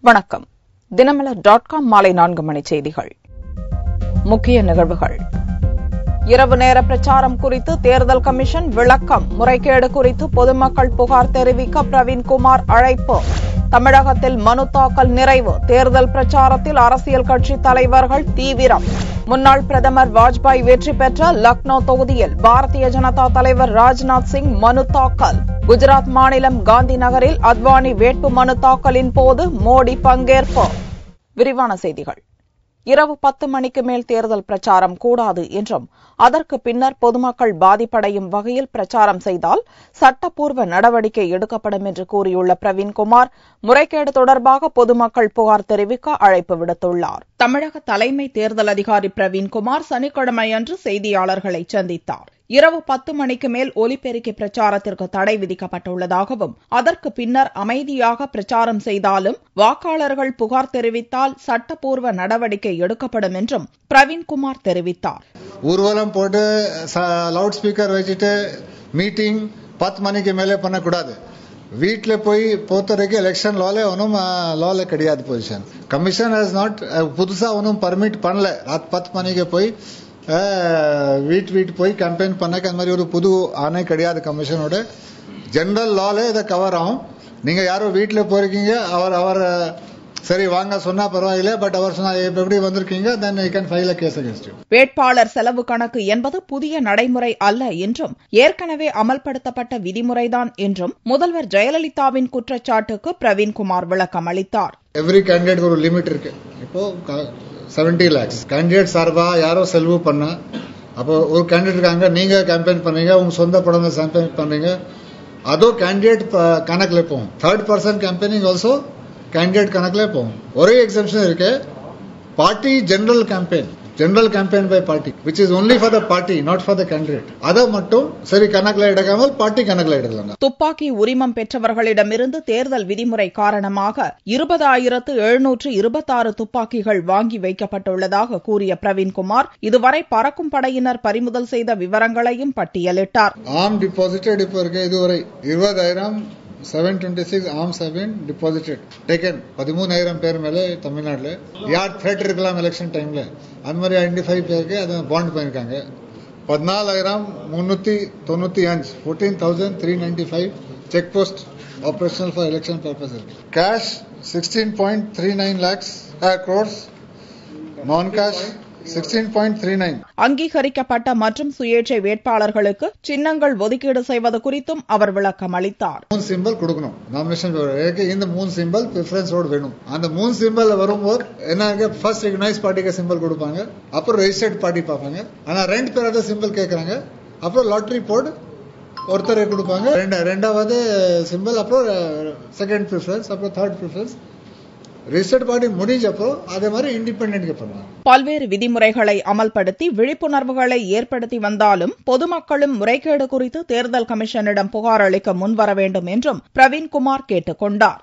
வணக்கம். தினமலர்.com மாலை 4 மணி செய்திகள். முக்கிய நிகழ்வுகள். இரவு நேர பிரச்சாரம் குறித்து தேர்தல் கமிஷன் விளக்கம். முறைகேடு குறித்து பொதுமக்கள் புகார் தெரிவிக்க பிரவீன்குமார் அழைப்பு. தமிழகத்தில் மனு தாக்கல் நிறைவு. தேர்தல் பிரச்சாரத்தில் அரசியல் கட்சி தலைவர்கள் தீவிரம். முன்னாள் பிரதமர் வாஜ்பாய் வெற்றி பெற்ற லக்னோ தொகுதியில் பாரதிய ஜனதா தலைவர் ராஜ்நாத் சிங் மனு தாக்கல். குஜராத் மாநிலம் காந்தி நகரில் அத்வானி வேட்பு மனு தாக்கலின் போது மோடி பங்கேற்பு. விரிவான செய்திகள். இரவு 10 மணிக்கு மேல் தேர்தல் பிரச்சாரம் கூடாது என்றும் அதற்கு பின்னர் பொதுமக்கள் பாதிப்படையும் வகையில் பிரச்சாரம் செய்தால் சட்டப்பூர்வ நடவடிக்கை எடுக்கப்படும் என்று கூறியுள்ள பிரவீன்குமார், முறைகேடு தொடர்பாக பொதுமக்கள் புகார் தெரிவிக்க அழைப்பு விடுத்துள்ளார். தமிழக தலைமை தேர்தல் அதிகாரி பிரவீன்குமார் சனிக்கிழமையன்று செய்தியாளர்களை சந்தித்தார். இரவு 10 மணிக்கு மேல் ஒலிபெருக்கி பிரச்சாரத்திற்கு தடை விதிக்கப்பட்டுள்ளதாகவும் அதற்கு பின்னர் அமைதியாக பிரச்சாரம் செய்தாலும் வாக்காளர்கள் புகார் தெரிவித்தால் சட்டப்பூர்வ நடவடிக்கை எடுக்கப்படும் என்றும் பிரவீன்குமார் தெரிவித்தார். ஊர்வலம் போட்டு லவுட் ஸ்பீக்கர் வச்சுட்டு மீட்டிங் 10 மணிக்கு மேலே பண்ணக்கூடாது. வீட்டில் போய் பொறுத்தவரைக்கும் எலெக்ஷன் லால ஒன்றும் லால கிடையாது. பொசிஷன் கமிஷன் ஹஸ் நாட் புதுசா ஒன்றும் பர்மிட் பண்ணல. ராத் 10 மணிக்கு போய் வீட்டு போய் கேம்பெயின் பண்ணக்கு அந்த மாதிரி ஒரு புது ஆணை கிடையாது. கமிஷனோட ஜெனரல் லால இதை கவர் ஆகும். நீங்க யாரோ வீட்டில் போயிருக்கீங்க, அவர் சரி வாங்க சொன்னா பரவாயில்லை, பட் அவர் சொன்னா எப்படி வந்திருக்கீங்க, then you can file a case against you. வேட்பாளர் செலவு கணக்கு என்பது புதிய நடைமுறை அல்ல என்றும் ஏற்கனவே அமல்படுத்தப்பட்ட விதிமுறைதான் என்றும் முதல்வர் ஜெயலலிதாவின் குற்றச்சாட்டுக்கு பிரவீன்குமார் விளக்கம் அளித்தார். எவ்ரி கேண்டிடேட் ஒரு லிமிட் இருக்கு. இப்போ 70 lakhs கேண்டிடேட் சார்பா யாரோ செலவு பண்ண, அப்போ ஒரு கேண்டிடேட் இருக்காங்க, நீங்க கேம்பெயின் பண்ணீங்க, உங்க சொந்த படம் கேம்பெயின் பண்ணீங்க, அதோ கேண்டிடேட் கணக்குல போகும். Third person campaigning also candidate கணக்குல போகும். ஒரே எக்ஸம்ஷன் இருக்கு, party general campaign by party which is only for the party not for the candidate. அதை மட்டும் சரி கணக்குல எடுக்காமல் பார்ட்டி கணக்குல எடுக்கலாம். துப்பாக்கி உரிமம் பெற்றவர்களிடமிருந்து தேர்தல் விதிமுறை காரணமாக 20,726 துப்பாக்கிகள் வாங்கி வைக்கப்பட்டுள்ளதாக கூறிய பிரவீன்குமார் இதுவரை பறக்கும் படையினர் பறிமுதல் செய்த விவரங்களையும் பட்டியலிட்டார். ஆம் டிபாசிட்டட் இப்போ இருக்கு இதுவரை 20,726 arms have been deposited, taken. 13,000 பேர் மேல தமிழ்நாட்டில் யார் த்ரெட் இருக்கலாம் எலெக்ஷன் டைம்ல அந்த மாதிரி ஐடென்டிஃபை பேருக்கு அதை பாண்ட் பண்ணிருக்காங்க. 14,395 14,395 check post operational for election purpose இருக்கு. கேஷ் 16.39 lakhs crores, நான் கேஷ் 16.39. அங்கீகரிக்கப்பட்ட மற்றும் சுயேட்சை வேட்பாளர்களுக்கு சின்னங்கள் ஒதுக்கீடு செய்வது குறித்தும் அவர் விளக்கம் அளித்தார். 3 சிம்பல் கொடுக்கணும் நாமினேஷன். இந்த 3 சிம்பல் பிரெஃபரன்ஸோடு வேணும். அந்த 3 சிம்பல் வரும்போது என்ன, ஃபர்ஸ்ட் ரெகனைஸ் பார்ட்டிக்கு சிம்பல் கொடுப்பாங்க, அப்புறம் ரெஜிஸ்டர்ட் பார்ட்டி பார்ப்பாங்க. ஆனா 2 பேராத சிம்பல் கேட்கறாங்க, அப்புறம் லாட்டரி போர்டு ஒருத்தரை கொடுப்பாங்க, ரெண்டாவது சிம்பல், அப்புறம் செகண்ட் ப்ரிஃபரன்ஸ், அப்புறம் தேர்ட் ப்ரிஃபரன்ஸ். ரிஜிஸ்டர்ட் பார்ட்டி முடிஞ்சப்போ அதே மாதிரி இண்டிபெண்டன்ட் பண்ணுவாங்க. பல்வேறு விதிமுறைகளை அமல்படுத்தி விழிப்புணர்வுகளை ஏற்படுத்தி வந்தாலும் பொதுமக்களும் முறைகேடு குறித்து தேர்தல் கமிஷனிடம் புகார் அளிக்க முன்வர வேண்டும் என்றும் பிரவீன்குமார் கேட்டுக் கொண்டார்.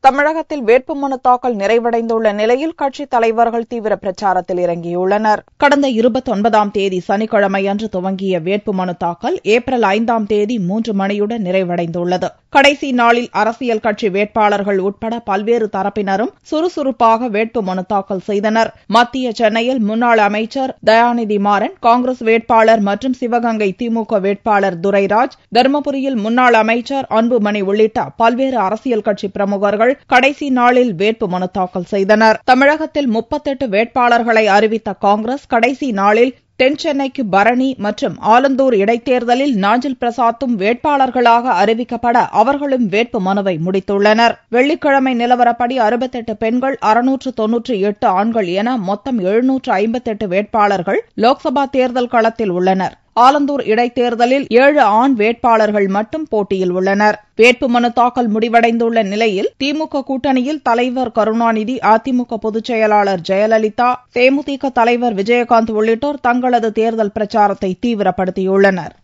தமிழகத்தில் வேட்புமனு தாக்கல் நிறைவடைந்துள்ள நிலையில் கட்சித் தலைவர்கள் தீவிர பிரச்சாரத்தில் இறங்கியுள்ளனர். கடந்த 29ஆம் தேதி சனிக்கிழமையன்று துவங்கிய வேட்புமனு தாக்கல் ஏப்ரல் 5ஆம் தேதி 3 மணியுடன் நிறைவடைந்துள்ளது. கடைசி நாளில் அரசியல் கட்சி வேட்பாளர்கள் உட்பட பல்வேறு தரப்பினரும் சுறுசுறுப்பாக வேட்புமனு தாக்கல் செய்தனர். மத்திய சென்னையில் முன்னாள் அமைச்சர் தயாநிதி மாறன், காங்கிரஸ் வேட்பாளர் மற்றும் சிவகங்கை திமுக வேட்பாளர் துரைராஜ், தருமபுரியில் முன்னாள் அமைச்சர் அன்புமணி உள்ளிட்ட பல்வேறு அரசியல் கட்சி பிரமுகர்கள் கடைசி நாளில் வேட்புமனு தாக்கல் செய்தனர். தமிழகத்தில் 38 வேட்பாளர்களை அறிவித்த காங்கிரஸ் கடைசி நாளில் தென் சென்னைக்கு பரணி மற்றும் ஆலந்தூர் இடைத்தேர்தலில் நாஞ்சில் பிரசாத்தும் வேட்பாளர்களாக அறிவிக்கப்பட அவர்களும் வேட்பு மனுவை முடித்துள்ளனர். வெள்ளிக்கிழமை நிலவரப்படி 68 பெண்கள், 698 ஆண்கள் என மொத்தம் 758 வேட்பாளர்கள் லோக்சபா தேர்தல் களத்தில் உள்ளனர். ஆலந்தூர் இடைத்தேர்தலில் 7 ஆண் வேட்பாளர்கள் மட்டும் போட்டியில் உள்ளனர். வேட்புமனு தாக்கல் முடிவடைந்துள்ள நிலையில் திமுக கூட்டணியில் தலைவர் கருணாநிதி, அதிமுக பொதுச் செயலாளர் ஜெயலலிதா, தேமுதிக தலைவர் விஜயகாந்த் உள்ளிட்டோர் தங்களது தேர்தல் பிரச்சாரத்தை தீவிரப்படுத்தியுள்ளனர்.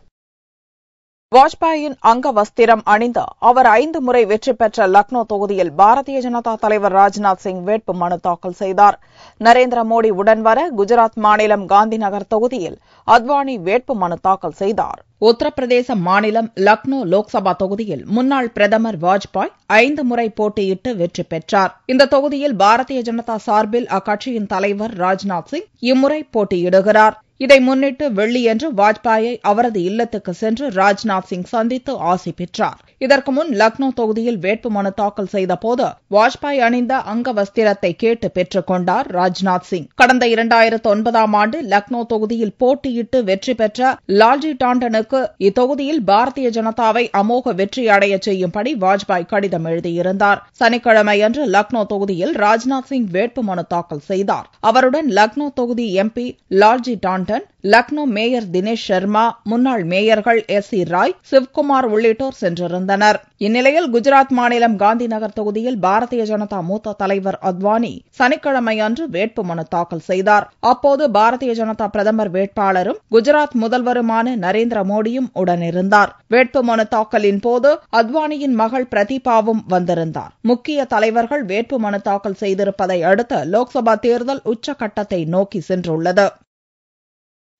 வாஜ்பாயின் அங்க வஸ்திரம் அணிந்து அவர் 5 முறை வெற்றி பெற்ற லக்னோ தொகுதியில் பாரதிய ஜனதா தலைவர் ராஜ்நாத் சிங் வேட்பு மனு தாக்கல் செய்தார். நரேந்திர மோடி உடன் வர குஜராத் மாநிலம் காந்தி நகர் தொகுதியில் அத்வானி வேட்பு மனு தாக்கல் செய்தார். உத்தரப்பிரதேச மாநிலம் லக்னோ லோக்சபா தொகுதியில் முன்னாள் பிரதமர் வாஜ்பாய் 5 முறை போட்டியிட்டு வெற்றி பெற்றார். இந்த தொகுதியில் பாரதிய ஜனதா சார்பில் அக்கட்சியின் தலைவர் ராஜ்நாத் சிங் இம்முறை போட்டியிடுகிறார். இதை முன்னிட்டு வெள்ளியன்று வாஜ்பாயை அவரது இல்லத்துக்கு சென்று ராஜ்நாத் சிங் சந்தித்து ஆசி பெற்றார். இதற்கு முன் லக்னோ தொகுதியில் வேட்புமனு தாக்கல் செய்தபோது வாஜ்பாய் அணிந்த அங்கவஸ்திரத்தை கேட்டு பெற்றுக் கொண்டார் ராஜ்நாத் சிங். கடந்த 2009ஆம் ஆண்டு லக்னோ தொகுதியில் போட்டியிட்டு வெற்றி பெற்ற லால்ஜி டாண்டனுக்கு இத்தொகுதியில் பாரதிய ஜனதாவை அமோக வெற்றி அடைய செய்யும்படி வாஜ்பாய் கடிதம் எழுதியிருந்தார். சனிக்கிழமையன்று லக்னோ தொகுதியில் ராஜ்நாத் சிங் வேட்புமனு தாக்கல் செய்தார். அவருடன் லக்னோ தொகுதி எம்பி லால்ஜி டாண்டன், லக்னோ மேயர் தினேஷ் சர்மா, முன்னாள் மேயர்கள் S.C. ராய், சிவ்குமார் உள்ளிட்டோர் சென்றிருந்தனர். இந்நிலையில் குஜராத் மாநிலம் காந்தி நகர் தொகுதியில் பாரதிய ஜனதா மூத்த தலைவர் அத்வானி சனிக்கிழமை அன்று வேட்புமனு தாக்கல் செய்தார். அப்போது பாரதிய ஜனதா பிரதமர் வேட்பாளரும் குஜராத் முதல்வருமான நரேந்திர மோடியும் உடனிருந்தார். வேட்புமனு தாக்கலின் போது அத்வானியின் மகள் பிரதீபாவும் வந்திருந்தார். முக்கிய தலைவர்கள் வேட்புமனு தாக்கல் செய்திருப்பதை அடுத்து லோக்சபா தேர்தல் உச்சகட்டத்தை நோக்கி சென்றுள்ளது.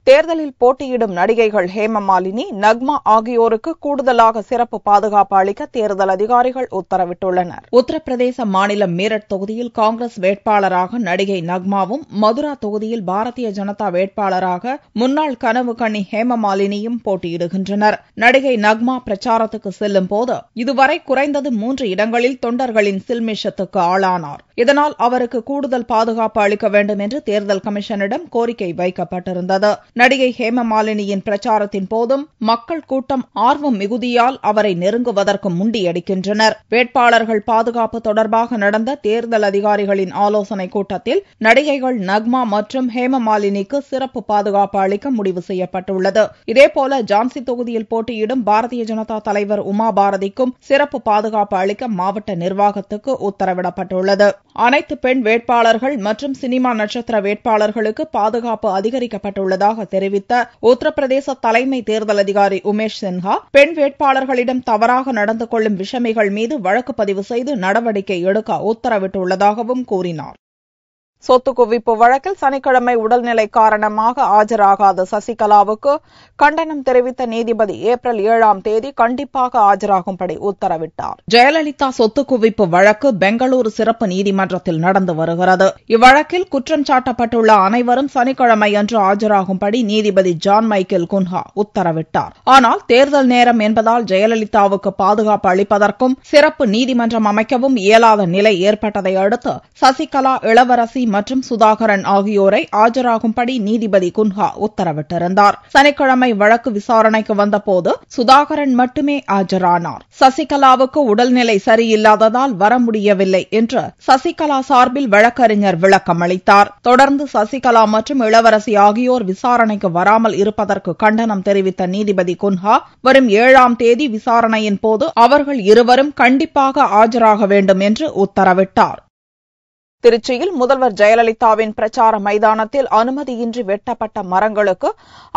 தேர்தலில் போட்டியிடும் நடிகைகள் ஹேமமாலினி, நக்மா ஆகியோருக்கு கூடுதலாக சிறப்பு பாதுகாப்பு அளிக்க தேர்தல் அதிகாரிகள் உத்தரவிட்டுள்ளனர். உத்தரப்பிரதேச மாநிலம் மீரட் தொகுதியில் காங்கிரஸ் வேட்பாளராக நடிகை நக்மாவும், மதுரா தொகுதியில் பாரதிய ஜனதா வேட்பாளராக முன்னாள் கனவு கண்ணி ஹேமமாலினியும் போட்டியிடுகின்றனர். நடிகை நக்மா பிரச்சாரத்துக்கு செல்லும் போது இதுவரை குறைந்தது 3 இடங்களில் தொண்டர்களின் சில்மிஷத்துக்கு ஆளானார். இதனால் அவருக்கு கூடுதல் பாதுகாப்பு அளிக்க வேண்டும் என்று தேர்தல் கமிஷனிடம் கோரிக்கை வைக்கப்பட்டிருந்தது. நடிகை ஹேமமாலினியின் பிரச்சாரத்தின் போதும் மக்கள் கூட்டம் ஆர்வம் மிகுதியால் அவரை நெருங்குவதற்கு முண்டியடிக்கின்றனர். வேட்பாளர்கள் பாதுகாப்பு தொடர்பாக நடந்த தேர்தல் அதிகாரிகளின் ஆலோசனைக் கூட்டத்தில் நடிகைகள் நக்மா மற்றும் ஹேமமாலினிக்கு சிறப்பு பாதுகாப்பு அளிக்க முடிவு செய்யப்பட்டுள்ளது. இதேபோல ஜான்சி தொகுதியில் போட்டியிடும் பாரதிய ஜனதா தலைவர் உமா பாரதிக்கும் சிறப்பு பாதுகாப்பு அளிக்க மாவட்ட நிர்வாகத்துக்கு உத்தரவிடப்பட்டுள்ளது. அனைத்து பெண் வேட்பாளர்கள் மற்றும் சினிமா நட்சத்திர வேட்பாளர்களுக்கு பாதுகாப்பு அதிகரிக்கப்பட்டுள்ளதாக தெரிவித்த உத்தரப்பிரதேச தலைமை தேர்தல் அதிகாரி உமேஷ் சின்ஹா, பெண் வேட்பாளர்களிடம் தவறாக நடந்து கொள்ளும் விஷமிகள் மீது வழக்கு பதிவு செய்து நடவடிக்கை எடுக்க உத்தரவிட்டுள்ளதாகவும் கூறினார். சொத்து குவிப்பு வழக்கில் சனிக்கிழமை உடல்நிலை காரணமாக ஆஜராகாத சசிகலாவுக்கு கண்டனம் தெரிவித்த நீதிபதி ஏப்ரல் 7ஆம் தேதி கண்டிப்பாக ஆஜராகும்படி உத்தரவிட்டார். ஜெயலலிதா சொத்து குவிப்பு வழக்கு பெங்களூரு சிறப்பு நீதிமன்றத்தில் நடந்து வருகிறது. இவ்வழக்கில் குற்றம் சாட்டப்பட்டுள்ள அனைவரும் சனிக்கிழமை அன்று ஆஜராகும்படி நீதிபதி ஜான் மைக்கேல் குன்ஹா உத்தரவிட்டார். ஆனால் தேர்தல் நேரம் என்பதால் ஜெயலலிதாவுக்கு பாதுகாப்பு அளிப்பதற்கும் சிறப்பு நீதிமன்றம் அமைக்கவும் இயலாத நிலை ஏற்பட்டதை அடுத்து சசிகலா, இளவரசி மற்றும் சுதாகரன் ஆகியோரை ஆஜராகும்படி நீதிபதி குன்ஹா உத்தரவிட்டிருந்தார். சனிக்கிழமை வழக்கு விசாரணைக்கு வந்தபோது சுதாகரன் மட்டுமே ஆஜரானார். சசிகலாவுக்கு உடல்நிலை சரியில்லாததால் வர முடியவில்லை என்று சசிகலா சார்பில் வழக்கறிஞர் விளக்கம் அளித்தார். தொடர்ந்து சசிகலா மற்றும் இளவரசி ஆகியோர் விசாரணைக்கு வராமல் இருப்பதற்கு கண்டனம் தெரிவித்த நீதிபதி குன்ஹா, வரும் 7ஆம் தேதி விசாரணையின் போது அவர்கள் இருவரும் கண்டிப்பாக ஆஜராக வேண்டும் என்று உத்தரவிட்டார். திருச்சியில் முதல்வர் ஜெயலலிதாவின் பிரச்சார மைதானத்தில் அனுமதியின்றி வெட்டப்பட்ட மரங்களுக்கு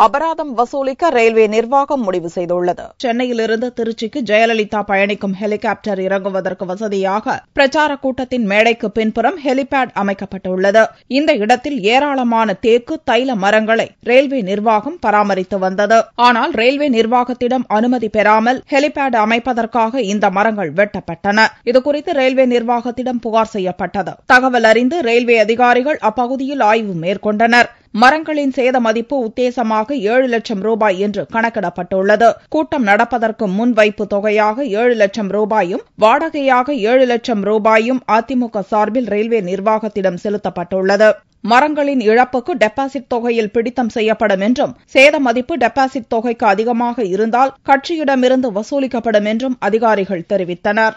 அபராதம் வசூலிக்க ரயில்வே நிர்வாகம் முடிவு செய்துள்ளது. சென்னையிலிருந்து திருச்சிக்கு ஜெயலலிதா பயணிக்கும் ஹெலிகாப்டர் இறங்குவதற்கு வசதியாக பிரச்சார கூட்டத்தின் மேடைக்கு பின்புறம் ஹெலிபேட் அமைக்கப்பட்டுள்ளது. இந்த இடத்தில் ஏராளமான தேக்கு, தைல மரங்களை ரயில்வே நிர்வாகம் பராமரித்து வந்தது. ஆனால் ரயில்வே நிர்வாகத்திடம் அனுமதி பெறாமல் ஹெலிபேட் அமைப்பதற்காக இந்த மரங்கள் வெட்டப்பட்டன. இதுகுறித்து ரயில்வே நிர்வாகத்திடம் புகார் செய்யப்பட்டது. தகவல் அறிந்து ரயில்வே அதிகாரிகள் அப்பகுதியில் ஆய்வு மேற்கொண்டனர். மரங்களின் சேத மதிப்பு உத்தேசமாக 7 லட்சம் ரூபாய் என்று கணக்கிடப்பட்டுள்ளது. கூட்டம் நடப்பதற்கு முன் வைப்பு தொகையாக 7 லட்சம் ரூபாயும், வாடகையாக 7 லட்சம் ரூபாயும் அதிமுக சார்பில் ரயில்வே நிர்வாகத்திடம் செலுத்தப்பட்டுள்ளது. மரங்களின் இழப்புக்கு டெபாசிட் தொகையில் பிடித்தம் செய்யப்படும் என்றும், சேத மதிப்பு டெபாசிட் தொகைக்கு அதிகமாக இருந்தால் கட்சியிடமிருந்து வசூலிக்கப்படும் என்றும் அதிகாரிகள் தெரிவித்தனர்.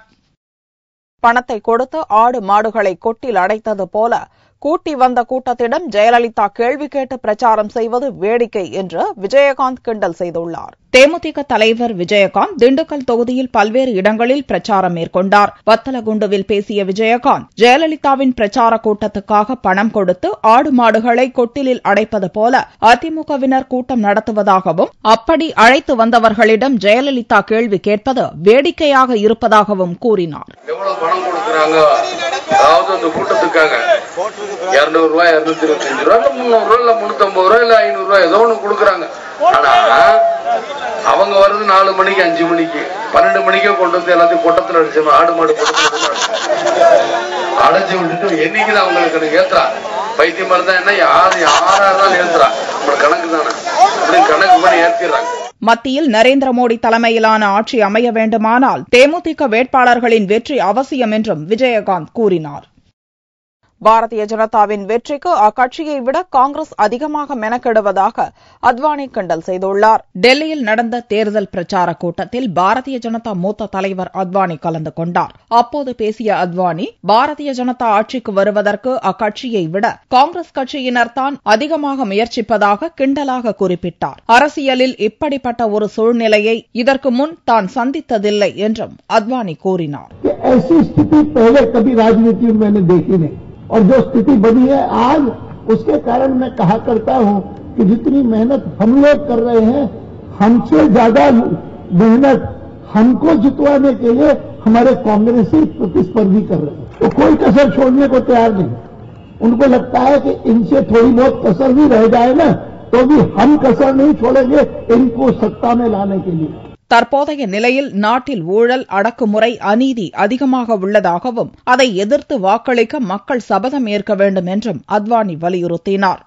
பணத்தை கொடுத்து ஆடு மாடுகளை கொட்டில் அடைத்தது போல கூட்டி வந்த கூட்டத்திடம் ஜெயலலிதா கேள்வி கேட்டு பிரச்சாரம் செய்வது வேடிக்கை என்று விஜயகாந்த் கிண்டல் செய்துள்ளார். தேமுதிக தலைவர் விஜயகாந்த் திண்டுக்கல் தொகுதியில் பல்வேறு இடங்களில் பிரச்சாரம் மேற்கொண்டார். வத்தலகுண்டுவில் பேசிய விஜயகாந்த், ஜெயலலிதாவின் பிரச்சார கூட்டத்துக்காக பணம் கொடுத்து ஆடு மாடுகளை கொட்டிலில் அடைப்பது போல அதிமுகவினர் கூட்டம் நடத்துவதாகவும், அப்படி அழைத்து வந்தவர்களிடம் ஜெயலலிதா கேள்வி கேட்பது வேடிக்கையாக இருப்பதாகவும் கூறினார். அதாவது அந்த கூட்டத்துக்காக 200 ரூபாய், 225 ரூபாய், 300 ரூபாய், 350 ரூபாய், 500 ரூபாய் ஏதோ ஒண்ணு கொடுக்குறாங்க. ஆனா அவங்க வருது 4 மணிக்கு 5 மணிக்கு 12 மணிக்கே கொண்டு வந்து எல்லாத்தையும் கொட்டத்தில் அடிச்சு ஆடு மாடு அடைச்சு விட்டுட்டு என்னைக்குதான் அவங்களுக்கு ஏத்துறா பைத்தியம் இருந்தா என்ன யாராதான் ஏத்துறா நம்ம கணக்கு தானே அப்படின்னு கணக்கு பண்ணி ஏற்றிடுறாங்க. மத்தியில் நரேந்திர மோடி தலைமையிலான ஆட்சி அமைய வேண்டுமானால் தேமுதிக வேட்பாளர்களின் வெற்றி அவசியம் என்றும் விஜயகாந்த் கூறினார். பாரதிய ஜனதாவின் வெற்றிக்கு அக்கட்சியை விட காங்கிரஸ் அதிகமாக மெனக்கெடுவதாக அத்வானி கிண்டல் செய்துள்ளார். டெல்லியில் நடந்த தேர்தல் பிரச்சார கூட்டத்தில் பாரதிய ஜனதா மூத்த தலைவர் அத்வானி கலந்து கொண்டார். அப்போது பேசிய அத்வானி, பாரதிய ஜனதா ஆட்சிக்கு வருவதற்கு அக்கட்சியை விட காங்கிரஸ் கட்சியினர் தான் அதிகமாக முயற்சிப்பதாக கிண்டலாக குறிப்பிட்டார். அரசியலில் இப்படிப்பட்ட ஒரு சூழ்நிலையை இதற்கு முன் தான் சந்தித்ததில்லை என்றும் அத்வானி கூறினார். और जो स्थिति बनी है आज, उसके कारण मैं कहा करता हूं कि जितनी मेहनत हम लोग कर रहे हैं, हमसे ज्यादा मेहनत हमको जितवाने के लिए हमारे कांग्रेसी प्रतिस्पर्धी कर रहे हैं. तो कोई कसर छोड़ने को तैयार नहीं. उनको लगता है कि इनसे थोड़ी बहुत कसर भी रह जाए ना, तो भी हम कसर नहीं छोड़ेंगे इनको सत्ता में लाने के लिए. தற்போதைய நிலையில் நாட்டில் ஊழல், அடக்குமுறை, அநீதி அதிகமாக உள்ளதாகவும் அதை எதிர்த்து வாக்களிக்க மக்கள் சபதம் ஏற்க வேண்டும் என்றும் அத்வானி வலியுறுத்தினார்.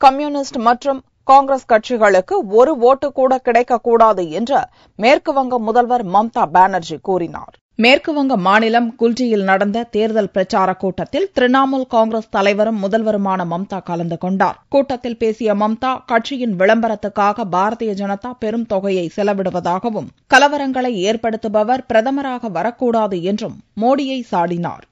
கம்யூனிஸ்ட் மற்றும் காங்கிரஸ் கட்சிகளுக்கு ஒரு ஓட்டு கூட கிடைக்கக்கூடாது என்று மேற்குவங்க முதல்வர் மம்தா பானர்ஜி கூறினார். மேற்குவங்க மாநிலம் குல்ஜியில் நடந்த தேர்தல் பிரச்சார கூட்டத்தில் திரிணாமுல் காங்கிரஸ் தலைவரும் முதல்வருமான மம்தா கலந்து கொண்டார். கூட்டத்தில் பேசிய மம்தா, கட்சியின் விளம்பரத்துக்காக பாரதிய ஜனதா பெரும் தொகையை செலவிடுவதாகவும் கலவரங்களை ஏற்படுத்துபவர் பிரதமராக வரக்கூடாது என்றும் மோடியை சாடினார்.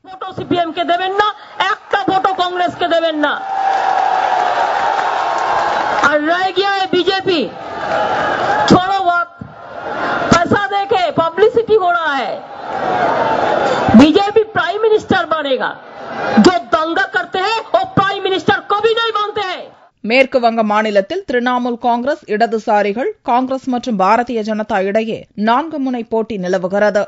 पब्लिसिटी हो रहा है, बीजेपी प्राइम मिनिस्टर बनेगा, जो दंगा करते हैं वो प्राइम मिनिस्टर कभी नहीं बनते हैं. மேற்கு வங்க மாநிலத்தில் திரிணாமுல் காங்கிரஸ், இடதுசாரிகள், காங்கிரஸ் மற்றும் பாரதிய ஜனதா இடையே 4 முனை போட்டி நிலவுகிறது.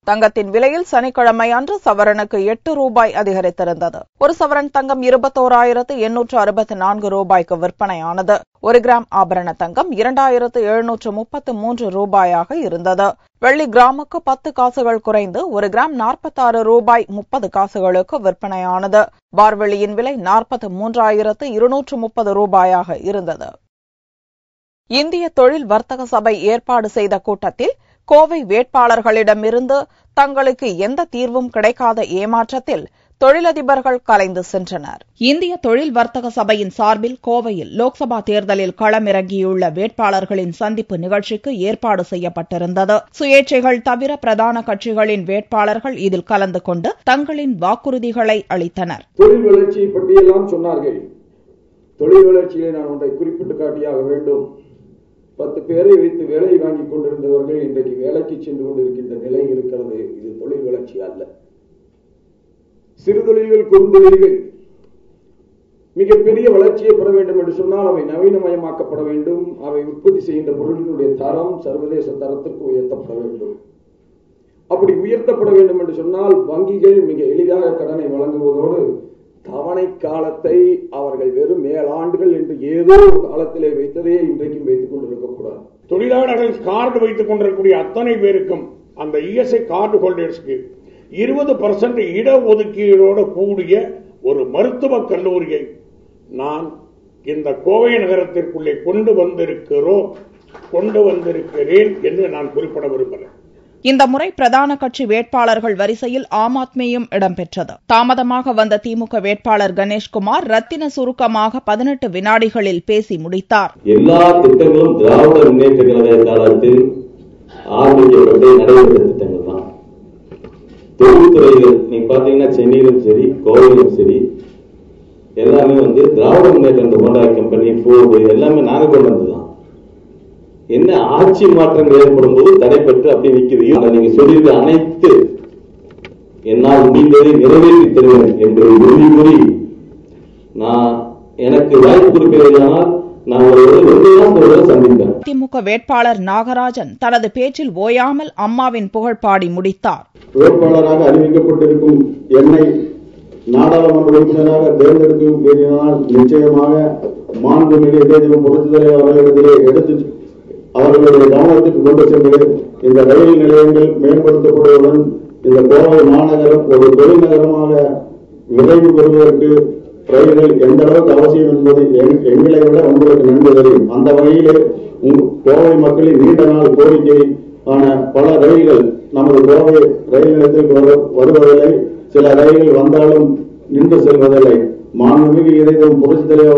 தங்கத்தின் விலையில் சனிக்கிழமை அன்று சவரனுக்கு 8 ரூபாய் அதிகரித்திருந்தது. ஒரு சவரன் தங்கம் 21,864 ரூபாய்க்கு விற்பனையானது. 1 கிராம் ஆபரண தங்கம் 2,733 ரூபாயாக இருந்தது. வெள்ளி கிராமுக்கு 10 காசுகள் குறைந்து 1 கிராம் 46 ரூபாய் 30 காசுகளுக்கு விற்பனையானது. பார்வெள்ளியின் விலை 43,230 ரூபாயாக இருந்தது. இந்திய தொழில் வர்த்தக சபை ஏற்பாடு செய்த கூட்டத்தில் கோவை வேட்பாளர்களிடமிருந்து தங்களுக்கு எந்த தீர்வும் கிடைக்காத ஏமாற்றத்தில் தொழிலதிபர்கள் கலைந்து சென்றனர். இந்திய தொழில் வர்த்தக சபையின் சார்பில் கோவையில் லோக்சபா தேர்தலில் களமிறங்கியுள்ள வேட்பாளர்களின் சந்திப்பு நிகழ்ச்சிக்கு ஏற்பாடு செய்யப்பட்டிருந்தது. சுயேட்சைகள் தவிர பிரதான கட்சிகளின் வேட்பாளர்கள் இதில் கலந்து கொண்டு தங்களின் வாக்குறுதிகளை அளித்தனர். தொழில் வளர்ச்சியை பற்றியெல்லாம் சொன்னார்கள். தொழில் வளர்ச்சியை நான் ஒன்றை குறிப்பிட்டு காட்டியாக வேண்டும். 10 பேரை வைத்து வேலை வாங்கிக் கொண்டிருந்தவர்கள் இன்றைக்கு வேலைக்கு சென்று கொண்டிருக்கின்ற நிலை இருக்கிறது. இது தொழில் வளர்ச்சி அல்ல. சிறு தொழில்கள், குறுந்தொழில்கள் மிகப்பெரிய வளர்ச்சியை பெற வேண்டும் என்று சொன்னால் அவை நவீனமயமாக்கப்பட வேண்டும். அவை உற்பத்தி செய்கின்ற பொருட்களுடைய தரம் சர்வதேச தரத்திற்கு உயர்த்தப்பட வேண்டும். அப்படி உயர்த்தப்பட வேண்டும் என்று சொன்னால் வங்கிகள் மிக எளிதாக கடனை வழங்குவதோடு தவணை காலத்தை அவர்கள் வெறும் 7 ஆண்டுகள் என்று ஏதோ ஒரு காலத்திலே வைத்ததே இன்றைக்கும் வைத்துக் கொண்டிருக்கக்கூடாது. தொழிலாளர்கள் கார்டு வைத்துக் கொண்டிருக்கக்கூடிய அத்தனை பேருக்கும் அந்த இஎஸ்ஐ கார்டு ஹோல்டர்ஸ்க்கு 20% இடஒதுக்கீடோடு கூடிய ஒரு மருத்துவக் கல்லூரியை நான் இந்த கோவை நகரத்திற்குள்ளே கொண்டு வந்திருக்கிறேன் என்று நான் குறிப்பிட விரும்புகிறேன். இந்த முறை பிரதான கட்சி வேட்பாளர்கள் வரிசையில் ஆம் ஆத்மியும் இடம்பெற்றது. தாமதமாக வந்த திமுக வேட்பாளர் கணேஷ்குமார் ரத்தின சுருக்கமாக 18 வினாடிகளில் பேசி முடித்தார். எல்லா திட்டங்களும் திராவிட முன்னேற்ற கழக காலத்தில் ஆரம்பிக்கப்பட்டு நடைபெற்ற திட்டங்கள் தான். தொழில்துறைகள் நீங்க பாத்தீங்கன்னா சென்னையிலும் சரி கோவையிலும் சரி எல்லாமே Dravida Munnetra Honda company board எல்லாமே நாங்க கொண்டு வந்ததுதான். என்ன ஆட்சி மாற்றங்கள் ஏற்படும் போது தடைப்பட்டு அப்படி நிற்குது. நீங்க சொல்லியிருக்க அனைத்து என்னால் முடிந்ததை நிறைவேற்றி தருவேன் என்று உறுதிமொழி நான் எனக்கு வாய்ப்பு கொடுக்கிறேனால் நான் ஒரு 2 நாள் சந்திப்பேன். திமுக வேட்பாளர் நாகராஜன் தனது பேச்சில் ஓயாமல் அம்மாவின் புகழ் பாடி முடித்தார். வேட்பாளராக அறிவிக்கப்பட்டிருக்கும் என்னை நாடாளுமன்ற உறுப்பினராக தேர்ந்தெடுக்கும் நிச்சயமாக மாண்புமிகு இதயம் புரட்சித்தலைவர் அவர்களிடத்திலே எடுத்து அவர்களுடைய கவனத்துக்கு கொண்டு சென்று இந்த ரயில் நிலையங்கள் மேம்படுத்தப்படுவதுடன் இந்த கோவை மாநகரம் ஒரு தொழில் நகரமாக விரைவு பெறுவதற்கு ரயில்கள் எந்த அளவுக்கு அவசியம் என்பது எங்களை விட உங்களுக்கு நன்கு தெரியும். அந்த வகையிலே கோவை மக்களின் நீண்ட நாள் கோரிக்கை ஆன பல ரயில்கள் நமது கோவை ரயில் நிலையத்திற்கு வருவதில்லை. சில ரயில்கள் வந்தாலும் நின்று செல்வதில்லை. மாண்புமிகு இதயம் புரட்சித் தலைவர்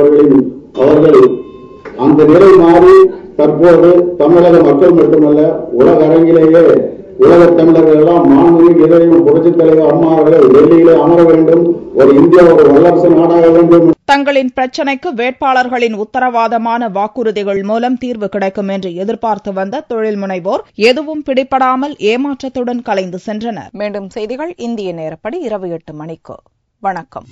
அவர்கள் அந்த நிலை மாறி தற்போது தமிழக மக்கள் மட்டுமல்ல உலக அரங்கிலேயே உலக தமிழர்கள் எல்லாம் மாண்புமிகு இதயம் புரட்சித் தலைவர் அம்மா அவர்கள் டெல்லியிலே அமர வேண்டும், ஒரு இந்தியா ஒரு வல்லரசு நாடாக வேண்டும். தங்களின் பிரச்சினைக்கு வேட்பாளர்களின் உத்தரவாதமான வாக்குறுதிகள் மூலம் தீர்வு கிடைக்கும் என்று எதிர்பார்த்து வந்த தொழில் முனைவோர் எதுவும் பிடிபடாமல் ஏமாற்றத்துடன் கலைந்து சென்றனர். மீண்டும் செய்திகள் இந்திய நேரப்படி இரவு 8 மணிக்கு. வணக்கம்.